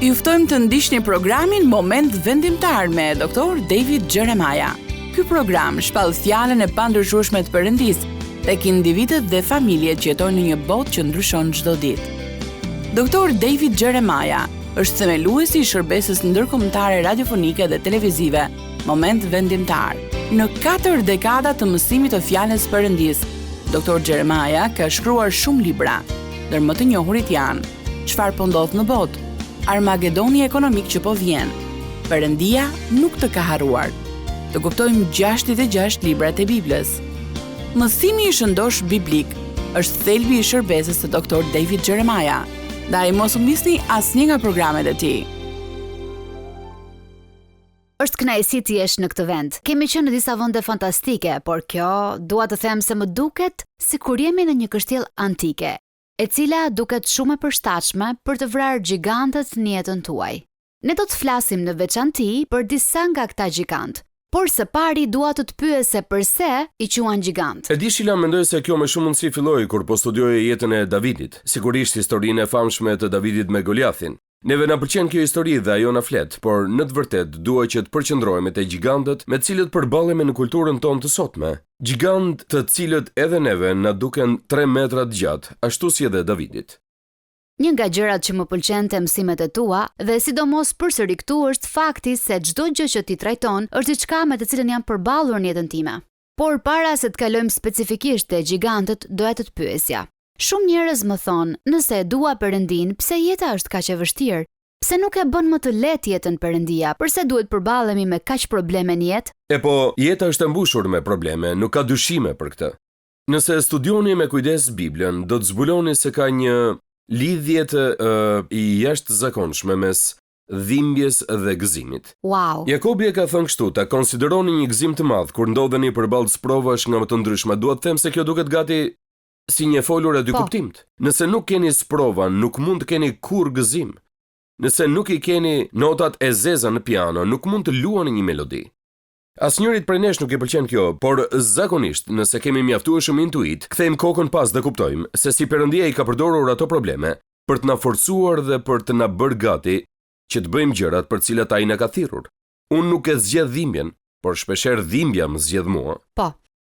Ju ftojmë të ndiqni programin Moment Vendimtar me Dr. David Jeremiah. Ky program shpall fjalën e pandryshueshme të Perëndisë tek individët dhe familjet që jetojnë në një botë që ndryshon çdo ditë. Dr. David Jeremiah është themeluesi i shërbesës ndërkombëtare radiofonike dhe televizive Moment Vendimtar. Në 4 dekada të mësimit të fjalës së Perëndisë, Dr. Jeremiah ka shkruar shumë libra, ndër më të njohurit janë Çfarë po ndodh në botë, Armagedoni ekonomik që po vjen, Perëndia nuk të ka harruar. Të kuptojmë 66 librat e Biblës. Mësimi i shëndosh biblik është thelbi i shërbesës së Dr. David Jeremiah. Ndaj mos u misni asnjë nga programet e tij. Është kënaqësi të jesh në këtë vend. Kemi qenë në disa vende fantastike, por kjo dua të them se më duket sikur jemi në një kështjell antike, e cila duket shumë e përshtatshme për të vrarë gjigantët në jetën tuaj. Ne do të flasim në veçanti për disa nga këta gjigant, por së pari dua të të pyes se pse i quajnë gjigant. E di Shila, mendoj se kjo me shumë mundësi filloi kur po studioje jetën e Davidit, sigurisht historinë e famshme të Davidit me Goliathin. Neve na pëlqen kjo histori dhe ajo na flet, por në të vërtetë dua që të përqendrohemi te gjigantët me të cilët përballemi në kulturën tonë të sotme. Gjigant të cilët edhe neve na duken 3 metra të gjatë, ashtu si edhe Davidit. Një nga gjërat që më pëlqen te mësimet e tua dhe sidomos përsëri këtu është fakti se çdo gjë që ti trajton është diçka me të cilën jam përballur në jetën time. Por para se të kalojmë specifikisht te gjigantët, doja të pyesja. Shumë njerëz më thonë, nëse e dua Perëndin, pse jeta është kaq e vështirë? Pse nuk e bën më të lehtë jetën Perëndia? Pse duhet përballemi me kaq probleme në jetë? E po, jeta është e mbushur me probleme, nuk ka dyshime për këtë. Nëse studioni me kujdes Biblën, do të zbuloni se ka një lidhje i jashtëzakonshme mes dhimbjes dhe gëzimit. Wow. Jakobi e ka thënë kështu: ta konsideroni një gëzim të madh kur ndodheni përballë provash nga më të ndryshme. Dua të them se kjo duket gati si një folur e dy kuptimt. Nëse nuk keni sprova, nuk mund të keni kur gëzim. Nëse nuk i keni notat e zeza në piano, nuk mund të luani një melodi. Asnjërit prej nesh nuk i pëlqen kjo, por zakonisht, nëse kemi mjaftueshëm intuit, kthejmë kokën pas dhe kuptojmë se si Perëndia i ka përdorur ato probleme për të na forcuar dhe për të na bërë gati që të bëjmë gjërat për cilat ai na ka thirrur. Unë nuk e zgjedh dhimbjen, por shpeshherë dhimbja më zgjedh mua. Po.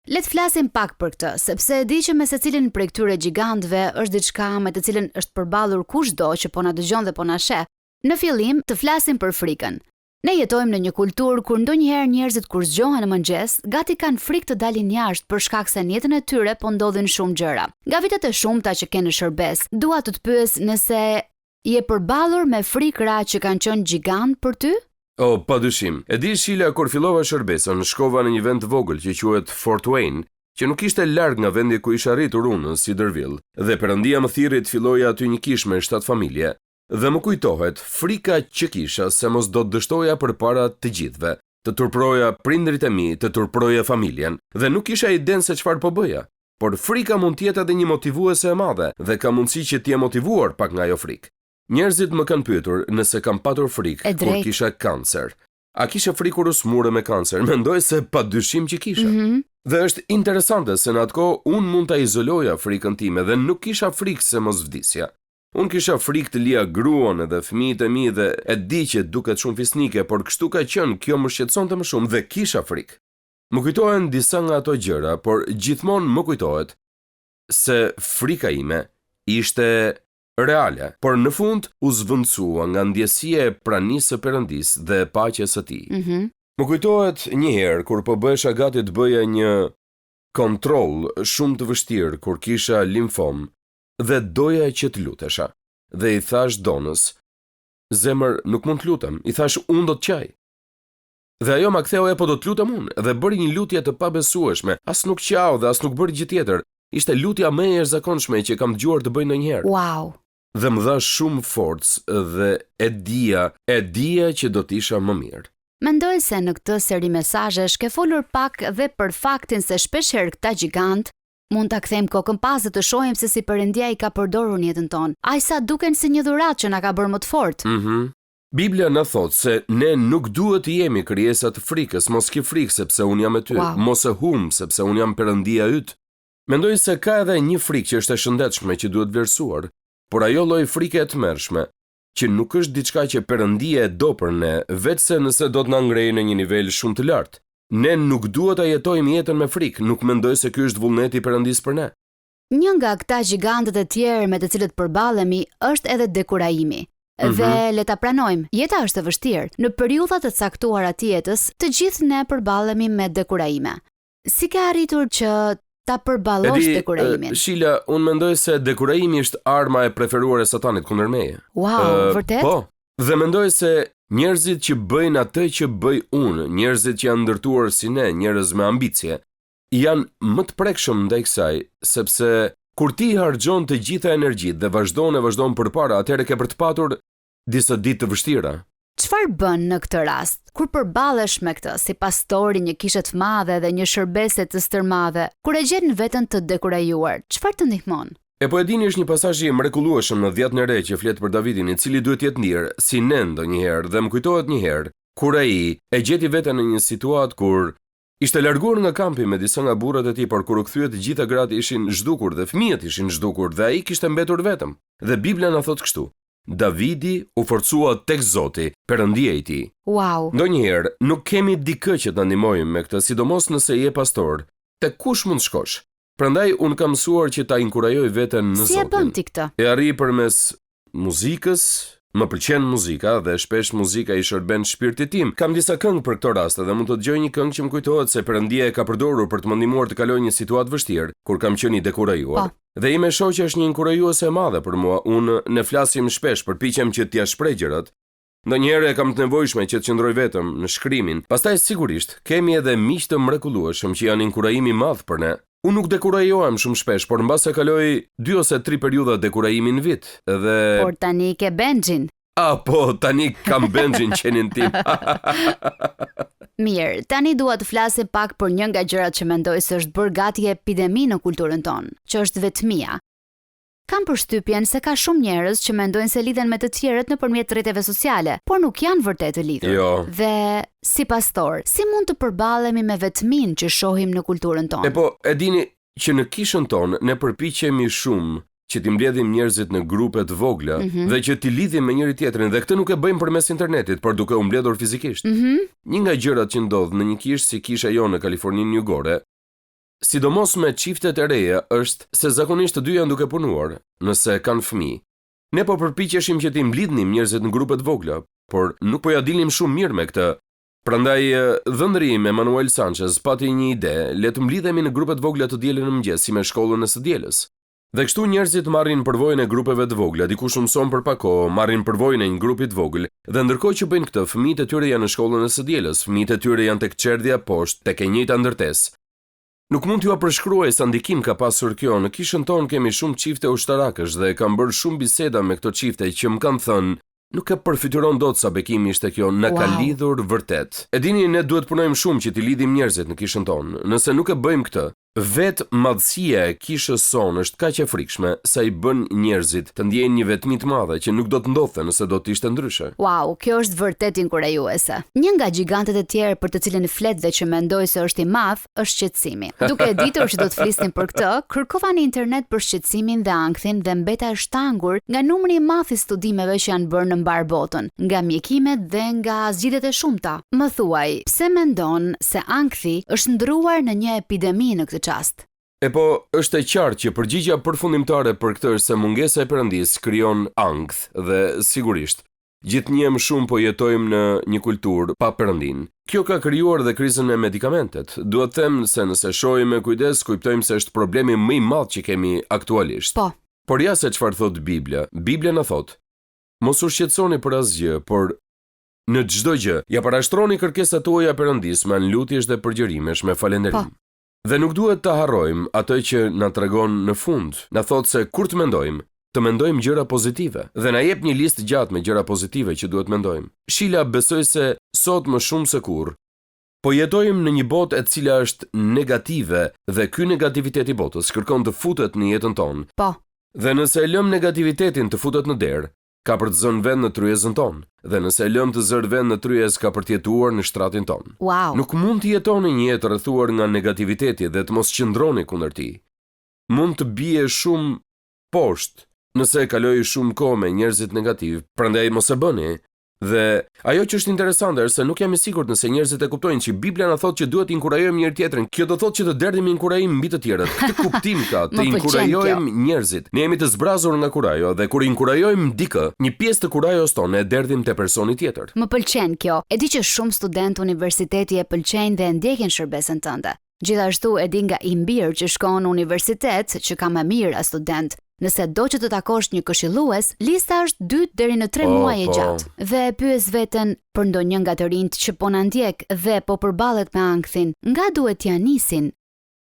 Le të flasim pak për këtë, sepse e di që me secilin prej këtyre gjigantëve është diçka me të cilën është përballur kushdo që po na dëgjon dhe po na sheh. Në fillim, të flasim për frikën. Ne jetojmë në një kulturë kur ndonjëherë njerëzit kur zgjohen në mëngjes, gati kanë frikë të dalin jashtë për shkak se në jetën e tyre po ndodhin shumë gjëra. Nga vitet e shumta që kanë në shërbes, dua të pyes nëse je përballur me frikëra që kanë qenë gjigant për ty? O, padyshim. E di Shila, kur fillova shërbesën, shkova në një vend të vogël që quhet Fort Wayne, që nuk ishte larg nga vendi ku isha rritur unë, në Cedarville, dhe Perëndia më thirri të filloja aty një kish me 7 familje, dhe më kujtohet frika që kisha se mos do të dështoja përpara të gjithëve, të turproja prindrit e mi, të turproja familjen, dhe nuk kisha idenë se çfarë po bëja. Por frika mund të jetë edhe një motivuese e madhe, dhe ka mundësi që të jem motivuar pak nga ajo frikë. Njerëzit më kanë pyetur nëse kam patur frikë kur kisha kancer. A kisha frikë kur u smurë me kancer? Mendoj se padyshim që kisha. Dhe është interesante se në atë kohë unë mund ta izoloja frikën time dhe nuk kisha frikë se mos vdisja. Unë kisha frikë të lija gruan edhe fëmijët e mi dhe e di që duket shumë fisnike, por kështu ka qenë, kjo më shqetësonte më shumë dhe kisha frikë. Më kujtohen disa nga ato gjëra, por gjithmonë më kujtohet se frika ime ishte reale, por në fund u zvendësua nga ndjesia e pranisë së Perëndis dhe e paqes së tij. Më kujtohet një herë kur po bëhesha gati të bëja një kontroll shumë të vështirë kur kisha limfom dhe doja që të lutesha. Dhe i thash donës: "Zemër, nuk mund të lutem." I thash: "Unë do të qaj." Dhe ajo ma ktheu: "Po do të lutem unë." Dhe bëri një lutje të pabesueshme, as nuk qau dhe as nuk bëri gjë tjetër. Ishte lutja më e jashtëzakonshme që kam dëgjuar të bëj ndonjëherë. Wow. Dhe më dha shumë forcë dhe e dija që do të isha më mirë. Mendoj se në këtë seri mesazhesh ke folur pak dhe për faktin se shpeshherë këta gjigant mund ta kthejmë kokën pas dhe të shohim se si Perëndia i ka përdorur në jetën tonë. Ai sa duken si një dhuratë që na ka bërë më të fortë. Biblia na thot se ne nuk duhet të jemi krijesa të frikës, mos ke frikë sepse unë jam me ty, mos e humb sepse unë jam Perëndia yt. Mendoj se ka edhe një frikë që është e shëndetshme që duhet vlerësuar, por ajo lloj frike e tmerrshme që nuk është diçka që Perëndia e do për ne, vetëse nëse do të na ngrejë në një nivel shumë të lartë. Ne nuk duhet ta jetojmë jetën me frikë, nuk mendoj se ky është vullneti i Perëndisë për ne. Një nga këta gjigantët e tjerë me të cilët përballemi është edhe dekurajimi. Dhe le ta pranojmë, jeta është e vështirë. Në periudha të caktuara të jetës, të gjithë ne përballemi me dekurajime. Si ke arritur që ta përballosh dekurajimin? Shila, unë mendoj se dekurajimi është arma e preferuar e Satanit kundër meje. Wow, vërtet? Po. Dhe mendoj se njerëzit që bëjnë atë që bëj unë, njerëzit që janë ndërtuar si ne, njerëz me ambicie, janë më të prekshëm ndaj kësaj, sepse kur ti harxhon të gjitha energjitë dhe vazhdon përpara, atëherë ke për të patur disa ditë të vështira. Çfarë bën në këtë rast? Kur përballesh me këtë, si pastori një kishe të madhe dhe një shërbese të stërmadhe, kur e gjen veten të dekurajuar, çfarë të ndihmon? E po e dini, është një pasazh i mrekullueshëm në 10 e re që flet për Davidin, i cili duhet jetë ndirë si ne ndonjëherë, dhe më kujtohet një herë kur ai e gjeti veten në një situatë kur ishte larguar nga kampi me disa nga burrat e tij, por kur u kthye të gjitha gratë ishin zhdukur dhe fëmijët ishin zhdukur dhe ai kishte mbetur vetëm. Dhe Bibla na thot kështu: Davidi u forcua tek Zoti, Perëndia i tij. Wow. Ndonjëherë nuk kemi dikë që të ndihmojmë me këtë, sidomos nëse je pastor. Tek kush mund shkosh? Prandaj unë kam mësuar që ta inkurajoj veten në Zotin. Si e bën ti këtë? E arri përmes muzikës. Më pëlqen muzika dhe shpesh muzika i shërben shpirtit tim. Kam disa këngë për këto raste dhe mund të dëgjoj një këngë që më kujtohet se Perëndia e ka përdorur për të më ndihmuar të kaloj një situatë vështirë kur kam qenë i dekurajuar. Dhe ime shoqja është një inkurajuese e madhe për mua. Unë ne flasim shpesh, përpiqem që t'ia shpreh gjërat. Ndonjëherë kam të nevojshme që të qëndroj vetëm në shkrimin. Pastaj sigurisht kemi edhe miq të mrekullueshëm që janë inkurajim i madh për ne. Unë nuk dekurajohem shumë shpesh, por mbas e kaloj 2 ose 3 periudha dekurajimi në vit. Dhe Por tani ke Benjin. Po, tani kam Benjin qenin tim. Mirë, tani dua të flasim pak për një nga gjërat që mendoj se është bërë gati epidemi në kulturën tonë, që është vetmia. Kam përshtypjen se ka shumë njerëz që mendojnë se lidhen me të tjerët nëpërmjet rrjeteve sociale, por nuk janë vërtet të lidhur. Jo. Dhe si pastor, si mund të përballemi me vetminë që shohim në kulturën tonë? Po, e dini që në kishën tonë ne përpiqemi shumë që t'i mbledhim njerëzit në grupe të vogla dhe që t'i lidhim me njëri tjetrin, dhe këtë nuk e bëjmë përmes internetit, por duke u mbledhur fizikisht. Një nga gjërat që ndodh në një kishë si kisha jonë në Kaliforninë Jugore, sidomos me çiftet e reja, është se zakonisht të dy janë duke punuar, nëse kanë fëmijë. Ne po përpiqeshim që t'i mblidhnim njerëzit në grupe të vogla, por nuk po ja dilnim shumë mirë me këtë. Prandaj dhëndri im Emanuel Sanchez pati një ide, le të mblidhemi në grupe të vogla të dielën në mëngjes, si me shkollën e së dielës. Dhe kështu njerëzit marrin përvojën e grupeve të vogla, dikush mëson për pak kohë, marrin përvojën e një grupi të vogël, dhe ndërkohë që bëjnë këtë, fëmijët e tyre janë në shkollën e së dielës, fëmijët e tyre janë tek çerdhja poshtë, tek e njëjta ndërtesë. Nuk mund t'ju përshkruaj sa ndikim ka pasur kjo. Në kishën tonë kemi shumë çifte ushtarakësh dhe kam bërë shumë biseda me këto çifte që më kanë thënë, nuk e përfituron dot sa bekimi ishte kjo, na ka lidhur vërtet. E dini, ne duhet punojmë shumë që t'i lidhim njerëzit në kishën tonë. Nëse nuk e bëjmë këtë, vetë madhësia e kishës sonë është kaq e frikshme sa i bën njerëzit të ndjejnë një vetmi të madhe që nuk do të ndodhte nëse do të ishte ndryshe. Wow, kjo është vërtet inkurajuese. Një nga gjigantët e tjerë për të cilën flet dhe që mendoj se është i madh, është shqetësimi. Duke ditur që do të flisnim për këtë, kërkova në internet për shqetësimin dhe ankthin dhe mbeta e shtangur nga numri i madh i studimeve që janë bërë në mbar botën, nga mjekimet dhe nga zgjidhjet e shumta. Më thuaj, pse mendon se ankthi është ndruar në një epidemi në këtë çast? Po, është e qartë që përgjigjja përfundimtare për këtë është se mungesa e Perëndisë krijon ankth dhe sigurisht gjithnjë më shumë po jetojmë në një kulturë pa Perëndin. Kjo ka krijuar dhe krizën e medikamentet. Duhet të them se nëse shohim me kujdes, kuptojmë se është problemi më i madh që kemi aktualisht. Po. Por ja se çfarë thot Bibla. Bibla na thot: mos u shqetësoni për asgjë, por në çdo gjë ja parashtroni kërkesat tuaja Perëndisë me lutjesh dhe përgjërimesh me falënderim. Dhe nuk duhet të harrojmë atë që na tregon në fund. Na thot se kur të mendojmë gjëra pozitive dhe na jep një listë gjatë me gjëra pozitive që duhet mendojmë. Shila, besoj se sot më shumë se kurrë po jetojmë në një botë e cila është negative dhe ky negativitet i botës kërkon të futet në jetën tonë. Po. Dhe nëse e lëm negativitetin të futet në derë, ka për të zënë vend në tryezën tonë, dhe nëse e lëm të zërë vend në tryezë, ka për të jetuar në shtratin tonë. Wow. Nuk mund të jetoni një jetë rrethuar nga negativiteti dhe të mos qëndroni kundër tij. Mund të bie shumë poshtë nëse kaloj shumë kohë me njerëzit negativ, prandaj mos e bëni. Dhe ajo që është interesante është se nuk jam i sigurt nëse njerëzit e kuptojnë që Biblia na thotë që duhet të inkurajojmë njëri tjetrin. Kjo do thotë që të derdhemi inkurajim mbi të tjerët. Këtë kuptim ka, të inkurajojmë njerëzit. Ne jemi të zbrazur nga kurajo dhe kur inkurajojmë dikë, një pjesë të kurajos tonë e derdhim te personi tjetër. Më pëlqen kjo. E di që shumë studentë universiteti e pëlqejnë dhe ndjekin shërbesën tënde. Gjithashtu e di nga i mbirë që shkon në universitet që ka më mirë as student. Nëse do që të takosh një këshillues, lista është 2 deri në 3 muaj e gjatë. Dhe pyes veten për ndonjë nga të rinjt që po na ndjek dhe po përballet me ankthin, nga duhet t'ia nisin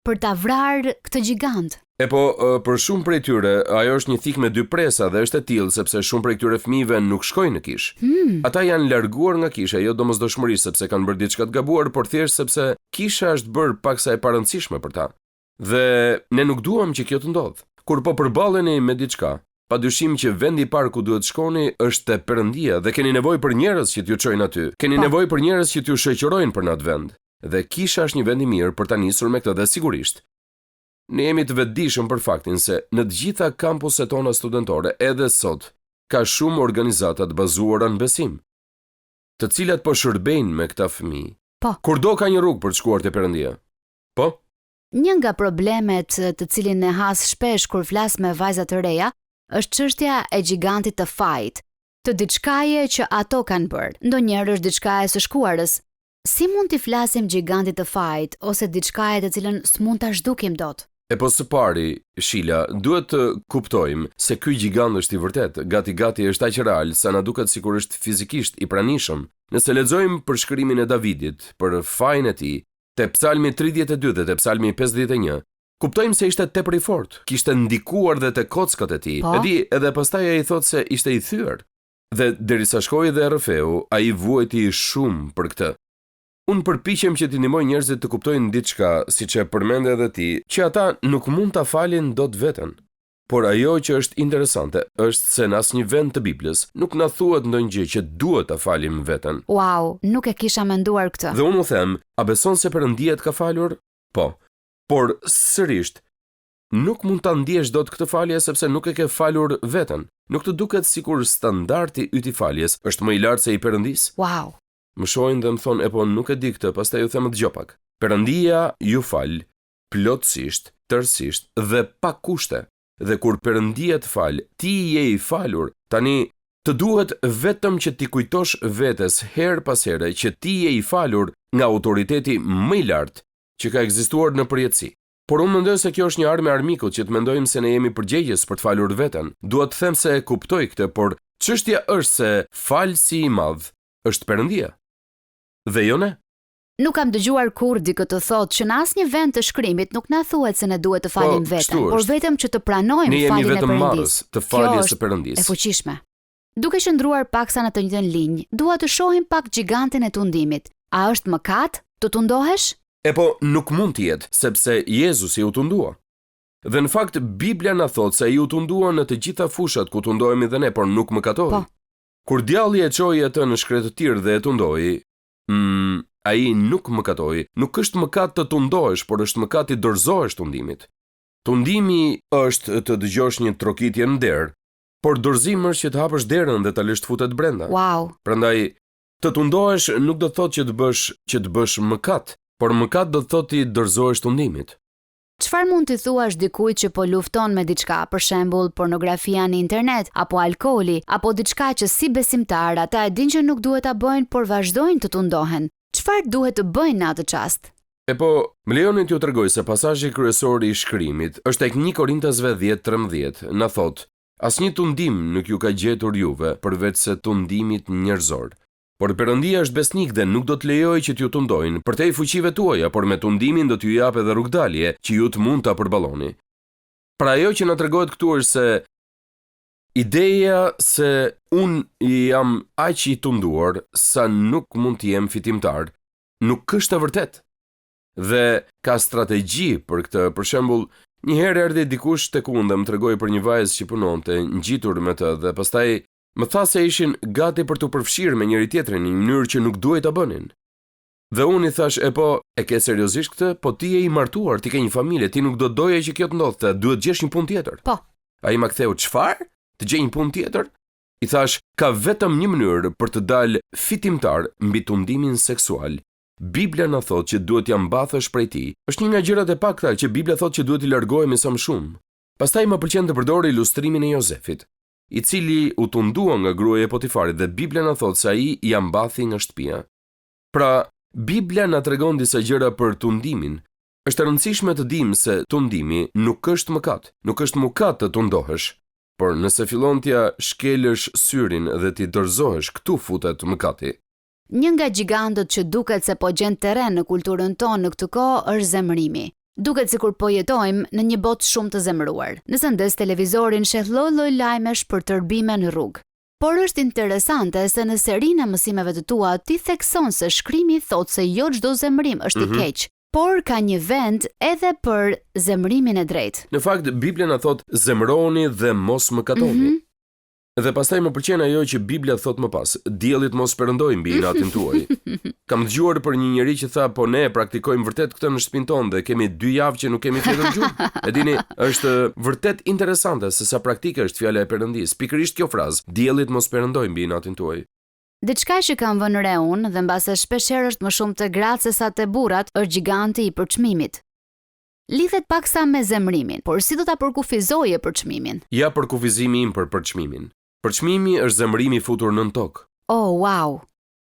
për ta vrarë këtë gjigant. Për shumë prej tyre, ajo është një thik me 2 presa dhe është e tillë sepse shumë prej këtyre fëmijëve nuk shkojnë në kish. Ata janë larguar nga kisha, jo domosdoshmërisht sepse kanë bërë diçka të gabuar, por thjesht sepse kisha është bërë paksa e parëndësishme për ta. Dhe ne nuk duam që kjo të ndodhë. Kur po përballeni me diçka, padyshim që vendi i parë ku duhet shkoni është te Perëndia dhe keni nevojë për njerëz që t'ju çojnë aty. Keni nevojë për njerëz që t'ju shoqërojnë për atë vend. Dhe kisha është një vend i mirë për ta nisur me këtë dhe sigurisht. Ne jemi të vetëdijshëm për faktin se në të gjitha kampuset tona studentore edhe sot ka shumë organizata të bazuara në besim, të cilat po shërbejnë me këta fëmijë. Po. Kurdo ka një rrugë për të shkuar te Perëndia. Po? Një nga problemet të cilin e has shpesh kur flas me vajza të reja është çështja e gigantit të fajit, të diçkaje që ato kanë bërë. Ndonjëherë është diçka e së shkuarës. Si mund t'i flasim gigantit të fajit ose diçkaje të cilën s'mund ta zhdukim dot? Së pari, Shila, duhet të kuptojmë se ky gjigant është i vërtet, gati është aq real sa na duket sikur është fizikisht i pranishëm. Nëse lexojmë për shkrimin e Davidit, për fajin e tij, te Psalmi 32 dhe te Psalmi 51, kuptojmë se ishte tepër i fortë, kishte ndikuar dhe te kockat e tij. E di, edhe pastaj ai thotë se ishte i thyer. Dhe derisa shkoi dhe rrëfeu, ai vuajti shumë për këtë. Unë përpiqem që t'i ndihmoj njerëzit të kuptojnë diçka, siç e përmend edhe ti, që ata nuk mund ta falin dot veten. Por ajo që është interesante është se në asnjë vend të Biblës nuk na thuhet ndonjë gjë që duhet ta falim veten. Wow, nuk e kisha menduar këtë. Dhe unë u them, a beson se Perëndia të ka falur? Po. Por sërish, nuk mund ta ndjesh dot këtë falje sepse nuk e ke falur veten. Nuk të duket sikur standardi yt i faljes është më i lartë se i Perëndis? Wow. Më shohin dhe më thonë, po nuk e di këtë, pastaj ju them dëgjoj pak. Perëndia ju fal plotësisht, tërësisht dhe pa kushte. Dhe kur Perëndia të fal, ti je i falur. Tani të duhet vetëm që ti kujtosh vetes her pas here që ti je i falur nga autoriteti më i lartë që ka ekzistuar në përjetësi. Por unë mendoj se kjo është një armë e armikut që të mendojmë se ne jemi përgjegjës për të falur veten. Dua të them se e kuptoj këtë, por çështja është se falsi i madh është Perëndia. Dhe jo ne. Nuk kam dëgjuar kur dikë të thotë që në asnjë vend të shkrimit nuk na thuhet se ne duhet të falim veten, por vetëm që të pranojmë faljen e Perëndis. Ne jemi vetëm marrës të faljes së Perëndis. E fuqishme. Duke qëndruar paksa në të njëjtën linjë, dua të shohim pak gigantin e tundimit. A është mëkat të tundohesh? Nuk mund të jetë, sepse Jezusi u tundua. Dhe në fakt Biblia na thotë se ai u tundua në të gjitha fushat ku tundohemi dhe ne, por nuk mëkatoi. Po. Kur djalli e çoi atë në shkretëtir dhe e tundoi, ai nuk mëkatoi. Nuk është mëkat të tundohesh, por është mëkat i dorëzohesh tundimit. Tundimi është të dëgjosh një trokitje në derë, por dorëzimi është që të hapësh derën dhe ta lësh të futet brenda. Wow. Prandaj të tundohesh nuk do të thotë që të bësh mëkat, por mëkat do të thotë ti dorëzohesh tundimit. Çfarë mund t'i thuash dikujt që po lufton me diçka, për shembull pornografia në internet, apo alkooli, apo diçka që si besimtar ata e dinë që nuk duhet ta bëjnë, por vazhdojnë të tundohen? Çfarë duhet të bëjnë në atë çast? Më lejoni t'ju tregoj se pasazhi kryesor i shkrimit është tek 1 Korintasve 10:13, na thotë: asnjë tundim nuk ju ka gjetur juve përveç se tundimit njerëzor. Por Perëndia është besnik dhe nuk do të lejojë që t'ju tundojnë për te i fuqive tuaja, por me tundimin do t'ju japë edhe rrugdalje që ju të mund ta përballoni. Pra ajo që na tregohet këtu është se ideja se unë jam aq i tunduar sa nuk mund të jem fitimtar, nuk është e vërtet. Dhe ka strategji për këtë. Për shembull, një herë erdhi dikush tek unë dhe më tregoi për një vajzë që punonte ngjitur me të dhe pastaj më tha se ishin gati për të përfshirë me njëri tjetrin në një mënyrë që nuk duhej ta bënin. Dhe unë i thash, e ke seriozisht këtë? Po ti je i martuar, ti ke një familje, ti nuk do doje që kjo të ndodhte, duhet gjesh një punë tjetër. Po. Ai më ktheu, "Çfarë? Të gjej një punë tjetër?" I thash, "Ka vetëm një mënyrë për të dalë fitimtar mbi tundimin seksual. Bibla na thotë që duhet ja mbathësh prej tij. Është një nga gjërat e pakta që Bibla thotë që duhet i largohemi sa më shumë." Pastaj më pëlqen të përdor ilustrimin e Jozefit, i cili u tundua nga gruaja e Potifarit dhe Bibla na thotë se ai ja mbathi nga shtëpia. Pra, Bibla na tregon disa gjëra për tundimin. Është e rëndësishme të dimë se tundimi nuk është mëkat. Nuk është mëkat të tundohesh, por nëse fillon t'ja shkelësh syrin dhe t'i dorëzohesh, këtu futet mëkati. Një nga gjigantët që duket se po gjen terren në kulturën tonë në këtë kohë është zemërimi. Duket sikur po jetojmë në një botë shumë të zemëruar. Nëse ndes televizorin sheh lloj-lloj lajmesh për tërbime në rrugë. Por është interesante se në serinë e mësimeve të tua ti thekson se shkrimi thotë se jo çdo zemërim është i keq, por ka një vend edhe për zemërimin e drejtë. Në fakt, Biblia na thot zemëroni dhe mos mëkatoni. Dhe pastaj më pëlqen ajo që Biblia thot më pas, diellit mos perëndoj mbi inatin tuaj. Kam dëgjuar për një njeri që tha, po ne praktikojmë vërtet këtë në shtëpinë tonë dhe kemi 2 javë që nuk kemi fjetur gjuhë. E dini, është vërtet interesante se sa praktike është fjala e Perëndis. Pikërisht kjo frazë, diellit mos perëndoj mbi inatin tuaj. Diçka që kam vënë re unë dhe mbase shpeshherë është më shumë te gratë se sa te burrat, është giganti i përçmimit. Lidhet paksa me zemrimin, por si do ta përkufizoje përçmimin? Ja përkufizimi im për përçmimin. Përçmimi është zemrimi futur nën tokë. Oh, wow!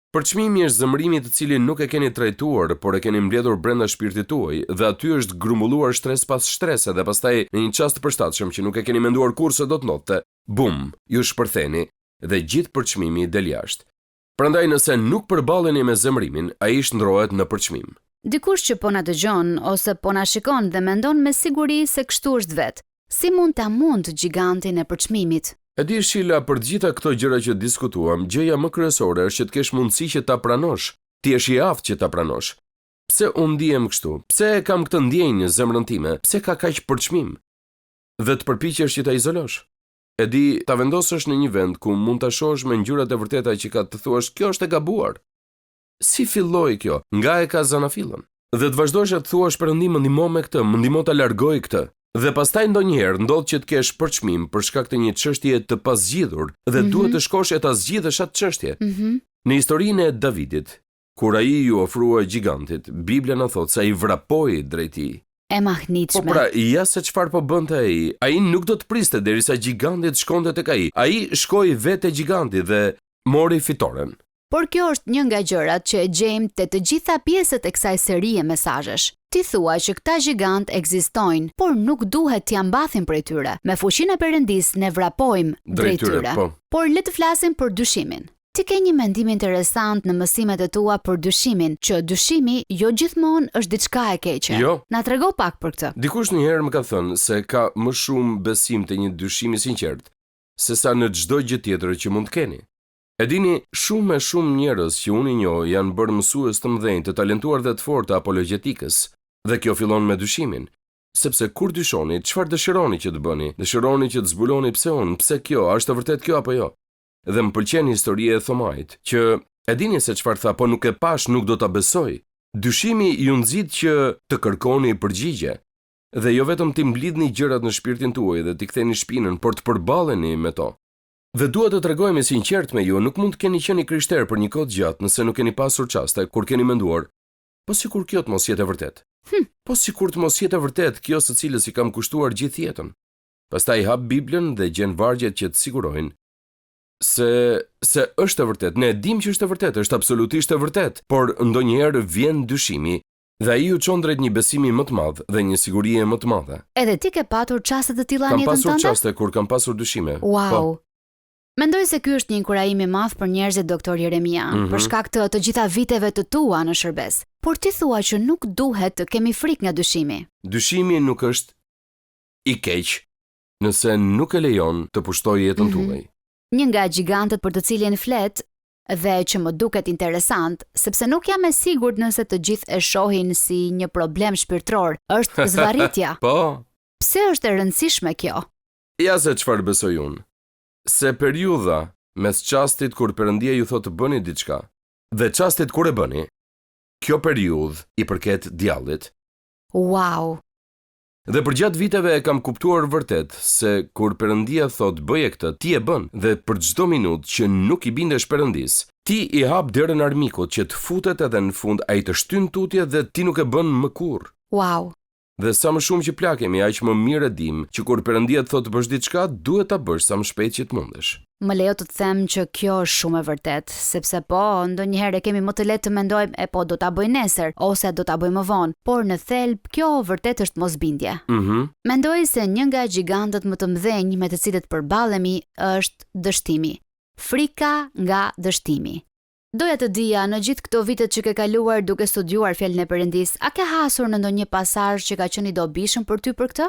Përçmimi është zemrimi të cilin nuk e keni trajtuar, por e keni mbledhur brenda shpirtit tuaj dhe aty është grumbulluar stres pas strese dhe pastaj në një çast të përshtatshëm që nuk e keni menduar kurrë se do të ndodhte, bum, ju shpërtheni dhe gjithë përçmimi del jashtë. Prandaj nëse nuk përballeni me zemrimin, ai shndrohet në përçmim. Dikush që po na dëgjon ose po na shikon dhe mendon me siguri se kështu është vetë, si mund ta mund gigantin e përçmimit? E di Shila, për të gjitha këto gjëra që diskutuam, gjëja më kryesore është që të kesh mundësi që ta pranosh. Ti je i aftë që ta pranosh. Pse unë ndihem kështu? Pse kam këtë ndjenjë në zemrën time? Pse ka kaq përçmim? Dhe të përpiqesh që ta izolosh. E di, ta vendosësh në një vend ku mund ta shohësh me ngjyrat e vërteta që ka të thuash, kjo është e gabuar. Si filloi kjo? Nga e ka zanafillën. Dhe të vazhdosh të thuash Perëndim, më ndihmo me këtë, më ndihmo ta largoj këtë. Dhe pastaj ndonjëherë ndodh që të kesh përçmim për shkak të një çështje të pazgjidhur dhe duhet të shkosh e ta zgjidhësh atë çështje. Në historinë e Davidit, kur ai ju ofrua gigantit, Bibla na thotë se ai vrapoi drejt tij. E mahnitshme. Po pra, ja se çfarë po bënte ai. Ai nuk do të priste derisa giganti të shkonte tek ai. Ai shkoi vetë te giganti dhe mori fitoren. Por kjo është një nga gjërat që e gjejmë te të gjitha pjesët e kësaj serie mesazhesh. Ti thua që këta gjigant ekzistojnë, por nuk duhet t'ja mbathim prej tyre. Me fuqinë e Perëndis ne vrapojmë drejt tyre. Po. Por le të flasim për dyshimin. Ti ke një mendim interesant në mësimet e tua për dyshimin, që dyshimi jo gjithmonë është diçka e keqe. Jo. Na trego pak për këtë. Dikush një herë më ka thënë se ka më shumë besim te një dyshim i sinqert sesa në çdo gjë tjetër që mund të keni. E dini, shumë e shumë njerëz që unë i njoh janë bërë mësues të mëdhenj, të talentuar dhe të fortë apologjetikës, dhe kjo fillon me dyshimin. Sepse kur dyshoni, çfarë dëshironi që të bëni? Dëshironi që të zbuloni pse unë, pse kjo, a është vërtet kjo apo jo? Dhe më pëlqen historia e Thomait, që e dini se çfarë tha, po nuk e pash, nuk do ta besoj. Dyshimi ju nxit që të kërkoni përgjigje, dhe jo vetëm të mblidhni gjërat në shpirtin tuaj dhe t'i ktheni shpinën, por të përballeni me to. Dhe dua të tregoj me sinqert me ju, nuk mund të keni qenë krishter për një kohë gjatë nëse nuk keni pasur çaste kur keni menduar, po sikur kjo të mos jetë e vërtet. Po sikur të mos jetë e vërtet kjo së cilës i kam kushtuar gjithë jetën. Pastaj hap Biblën dhe gjen vargjet që të sigurojnë se është e vërtet. Ne dim që është e vërtet, është absolutisht e vërtet, por ndonjëherë vjen dyshimi dhe ai ju çon drejt një besimi më të madh dhe një sigurie më të madhe. Edhe ti ke patur çaste të tilla në jetën tënde? Kam pasur çaste kur kam pasur dyshime. Wow. Po. Mendoj se ky është një inkurajim i madh për njerëzit, doktor Jeremia, për shkak të gjitha viteve të tua në shërbes. Por ti thua që nuk duhet të kemi frikë nga dyshimi. Dyshimi nuk është i keq nëse nuk e lejon të pushtojë jetën tuaj. Një nga gjigantët për të cilin flet dhe që më duket interesant, sepse nuk jam e sigurt nëse të gjithë e shohin si një problem shpirtëror, është zvarritja. Po. Pse është e rëndësishme kjo? Ja se çfarë besoj unë. Se periudha mes çastit kur Perëndia ju thotë të bëni diçka dhe çastit kur e bëni, kjo periudhë i përket djallit. Wow. Dhe për gjatë viteve e kam kuptuar vërtet se kur Perëndia thot bëje këtë, ti e bën, dhe për çdo minutë që nuk i bindesh Perëndis, ti i hap derën armikut që të futet edhe në fund ai të shtyn tutje dhe ti nuk e bën më kurrë. Wow. Dhe sa më shumë që plakemi, aq më mirë e dim që kur Perëndia të thotë bësh diçka, duhet ta bësh sa më shpejt që të mundesh. Më lejo të them që kjo është shumë e vërtet, sepse ndonjëherë kemi më të lehtë të mendojmë do ta bëj nesër ose do ta bëj më vonë, por në thelb kjo vërtet është mosbindje. Mendoj se një nga gjigantët më të mëdhenj me të cilët përballemi është dështimi. Frika nga dështimi. Doja të dija në gjithë këto vitet që ke kaluar duke studiuar fjalën e Perëndis, a ke hasur në ndonjë pasazh që ka qenë i dobishëm për ty për këtë?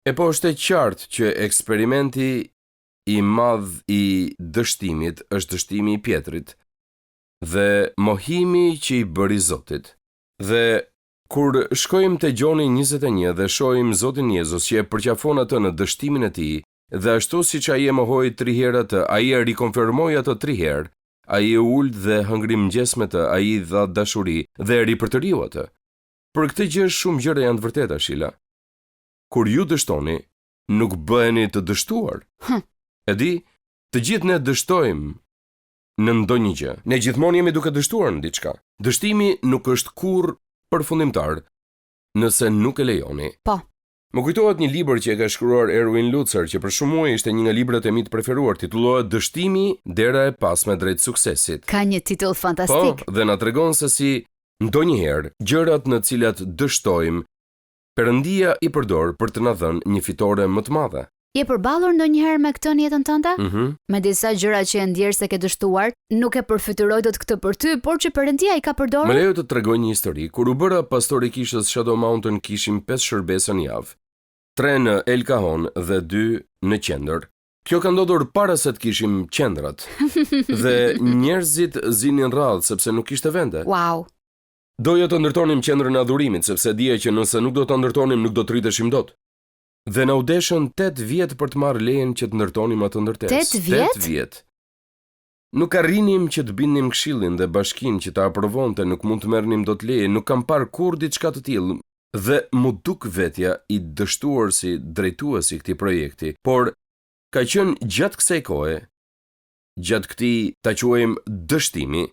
Është e qartë që eksperimenti i madh i dështimit është dështimi i Pjetrit dhe mohimi që i bëri Zotit. Dhe kur shkojmë te Gjoni 21 dhe shohim Zotin Jezus që e përqafon atë në dështimin e tij, dhe ashtu siç ai e mohoi 3 herë atë, ai e rikonfirmoi atë 3 herë. Ai e ult dhe hëngri mëngjes me të, ai i dha dashuri dhe e ripërtëriu atë. Për këtë gjë shumë gjëra janë të vërteta, Shila. Kur ju dështoni, nuk bëheni të dështuar. E di, të gjithë ne dështojmë në ndonjë gjë. Ne gjithmonë jemi duke dështuar në diçka. Dështimi nuk është kurrë përfundimtar nëse nuk e lejoni. Po. Më kujtohet një libër që e ka shkruar Erwin Lutzer, që për shumë muaj ishte një nga librat e mi të preferuar, titullohet Dështimi, dera e pasme drejt suksesit. Ka një titull fantastik. Po, dhe na tregon se si ndonjëherë gjërat në cilat dështojmë, Perëndia i përdor për të na dhënë një fitore më të madhe. Je përballur ndonjëherë me këtë në jetën tënde? Me disa gjëra që e ndjer se ke dështuar, nuk e përfytyroj dot këtë për ty, por që Perëndia i ka përdorur. Më lejo të tregoj një histori. Kur u bëra pastor i kishës Shadow Mountain, kishim 5 shërbesa në javë. 3 në El Cajon dhe 2 në qendër. Kjo ka ndodhur para se të kishim qendrat. Dhe njerëzit zinin rradh sepse nuk kishte vende. Wow. Doja të ndërtonim qendrën e adhurimit sepse dija që nëse nuk do ta ndërtonim nuk do të rriteshim dot. Dhe na u deshën 8 vjet për të marrë lejen që të ndërtonim atë ndërtesë. 8 vjet. Nuk arrinim që të bindnim këshillin dhe bashkinë që ta aprovonte, nuk mund të merrnim dot leje, nuk kam parë kurrë diçka të tillë. Dhe mu duk vetja i dështuar si drejtuesi këtij projekti, por ka qenë gjatë kësaj kohe, gjatë këtij ta quajmë dështimi,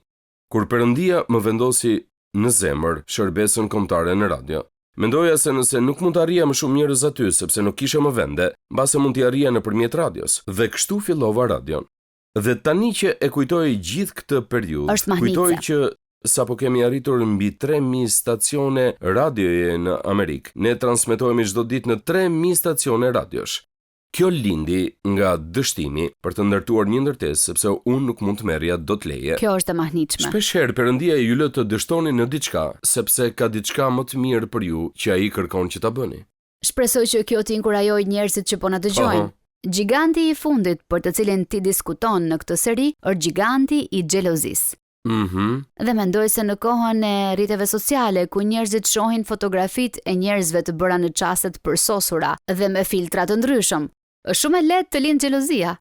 kur Perëndia më vendosi në zemër shërbesën kombëtare në radio. Mendoja se nëse nuk mund të arrija më shumë njerëz aty sepse nuk kisha më vende, mbase mund t'i arrija nëpërmjet radios. Dhe kështu fillova radion. Dhe tani që e kujtoj gjithë këtë periudhë, kujtoj që sapo kemi arritur mbi 3000 stacione radioje në Amerikë. Ne transmetohemi çdo ditë në 3000 stacione radiosh. Kjo lindi nga dështimi për të ndërtuar një ndërtesë sepse unë nuk mund të merrja dot leje. Kjo është e mahnitshme. Shpeshherë Perëndia ju lë të dështoni në diçka sepse ka diçka më të mirë për ju që ai kërkon që ta bëni. Shpresoj që kjo t'i inkurajoj njerëzit që po na dëgjojnë. Giganti i fundit për të cilin ti diskuton në këtë seri është giganti i xhelozisë. Dhe mendoj se në kohën e rrjeteve sociale ku njerëzit shohin fotografitë e njerëzve të bëra në çaste të përsosura dhe me filtra të ndryshëm, është shumë e lehtë të lind xhelozia,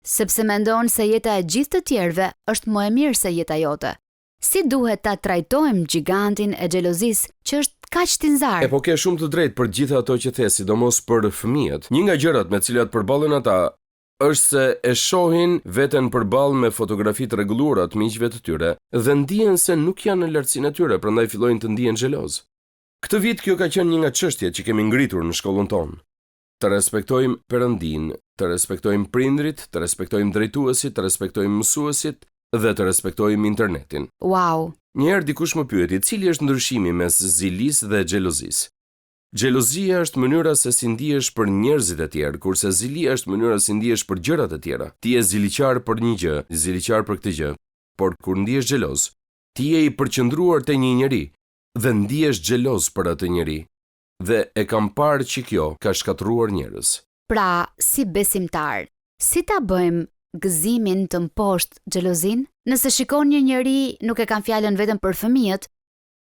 sepse mendon se jeta e gjithë të tjerëve është më e mirë se jeta jote. Si duhet ta trajtojmë gigantin e xhelozisë që është kaq tinzar? Po ke shumë të drejtë për gjithë ato që the, sidomos për fëmijët. Një nga gjërat me të cilat përballen ata është se e shohin veten përballë me fotografi të rregulluara të miqve të tyre dhe ndihen se nuk janë në lartësinë e tyre, prandaj fillojnë të ndihen xheloz. Këtë vit kjo ka qenë një nga çështjet që kemi ngritur në shkollën tonë. Të respektojmë Perëndinë, të respektojmë prindrit, të respektojmë drejtuesit, të respektojmë mësuesit dhe të respektojmë internetin. Wow. Njëherë dikush më pyeti, cili është ndryshimi mes zilisë dhe xhelozisë? Xhelozia është mënyra se si ndihesh për njerëzit e tjerë, kurse zilia është mënyra se si ndihesh për gjërat e tjera. Ti je ziliqar për një gjë, ziliqar për këtë gjë, por kur ndihesh xheloz, ti je i përqendruar te një njeri dhe ndihesh xheloz për atë njeri. Dhe e kam parë që kjo ka shkatërruar njerëz. Pra, si besimtar, si ta bëjmë gëzimin të mposhtë xhelozin? Nëse shikon një njeri, nuk e kam fjalën vetëm për fëmijët,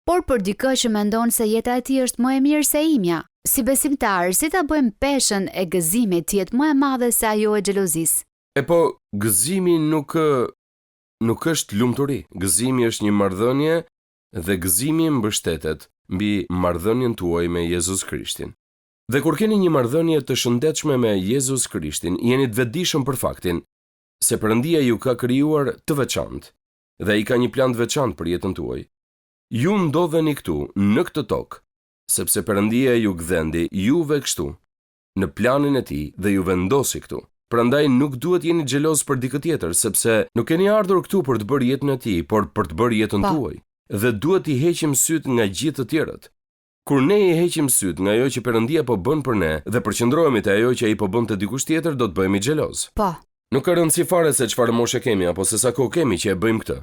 por për dikë që mendon se jeta e tij është më e mirë se imja. Si besimtar, si ta bëjmë peshën e gëzimit të jetë më e madhe se ajo e xhelozisë? Po, gëzimi nuk është lumturi. Gëzimi është një marrëdhënie dhe gëzimi mbështetet mbi marrëdhënien tuaj me Jezus Krishtin. Dhe kur keni një marrëdhënie të shëndetshme me Jezus Krishtin, jeni të vetëdijshëm për faktin se Perëndia ju ka krijuar të veçantë dhe ai ka një plan të veçantë për jetën tuaj. Ju ndodheni këtu në këtë tokë sepse Perëndia ju gdhendi juve kështu në planin e tij dhe ju vendosi këtu. Prandaj nuk duhet jeni xheloz për dikë tjetër, sepse nuk keni ardhur këtu për të bërë jetën e tij, por për të bërë jetën tuaj. Dhe duhet i heqim syt nga gjithë të tjerët. Kur ne i heqim syt nga ajo që Perëndia po bën për ne dhe përqendrohemi te ajo që ai po bën te dikush tjetër, do të bëhemi xheloz. Po. Nuk ka rëndësi fare se çfarë moshe kemi apo se sa kohë kemi që e bëjmë këtë.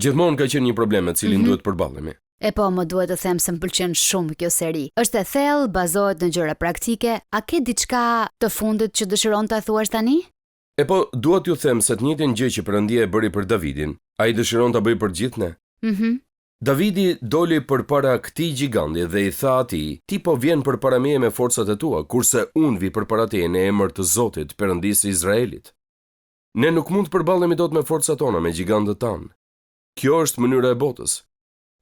Gjithmonë ka qenë një problem me cilin duhet përballemi. E po, më duhet të them se më pëlqen shumë kjo seri. Është e thellë, bazohet në gjëra praktike. A ke diçka të fundit që dëshiron ta thuash tani? E po, duhet t'ju them se të njëjtën gjë që Perëndia e bëri për Davidin, ai dëshiron ta bëjë për gjithë ne. Davidi doli përpara këtij giganti dhe i tha atij: "Ti po vjen përpara meje me forcat e tua, kurse unë vi përpara teje në emër të Zotit, Perëndisë së Izraelit." Ne nuk mund të përballemi dot me forcat tona, me gjigantët tanë. Kjo është mënyra e botës.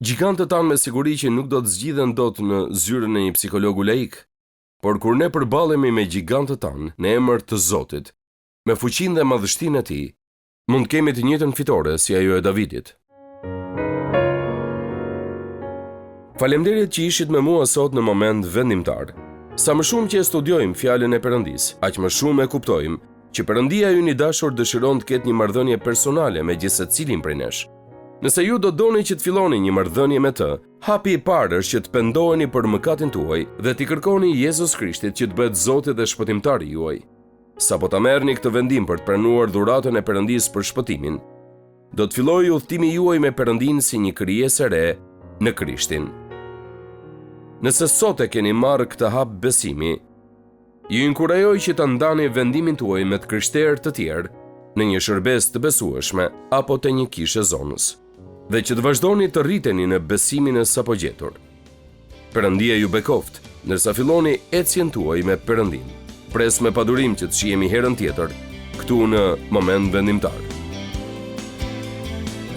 Gjigantët tanë me siguri që nuk do të zgjidhen dot në zyrën e një psikologu laik, por kur ne përballemi me gjigantët tanë në emër të Zotit, me fuqinë dhe madhështinë e tij, mund kemi të njëjtën fitore si ajo e Davidit. Faleminderit që ishit me mua sot në moment vendimtar. Sa më shumë që e studiojmë fjalën e Perëndisë, aq më shumë e kuptojmë që Perëndia ynë i dashur dëshiron të ketë një marrëdhënie personale me gjithë secilin prej nesh. Nëse ju do doni që të filloni një marrëdhënie me të, hapi i parë është që të pendoheni për mëkatin tuaj dhe t'i kërkoni Jezus Krishtit që të bëhet Zoti dhe shpëtimtari juaj. Sapo ta merrni këtë vendim për të pranuar dhuratën e Perëndisë për shpëtimin, do të fillojë udhëtimi juaj me Perëndin si një krijesë e re në Krishtin. Nëse sot e keni marrë këtë hap besimi, ju inkurajoj që ta ndani vendimin tuaj me të krishterë të tjerë në një shërbes të besueshme apo te një kishë zonës, dhe që të vazhdoni të rriteni në besimin e sapo gjetur. Perëndia ju bekoft, ndërsa filloni ecjen tuaj me Perëndin. Pres me padurim që të shihemi herën tjetër këtu në moment vendimtar.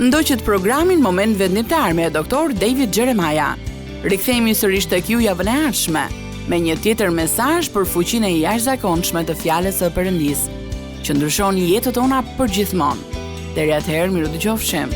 Ndoqët programin Moment Vendimtar me Dr. David Jeremiah. Rikthehemi sërish tek ju javën e ardhshme me një tjetër mesazh për fuqinë e jashtëzakonshme të fjalës së Perëndisë, që ndryshon jetën tona përgjithmonë. Deri atëherë, miru dëgjofshim.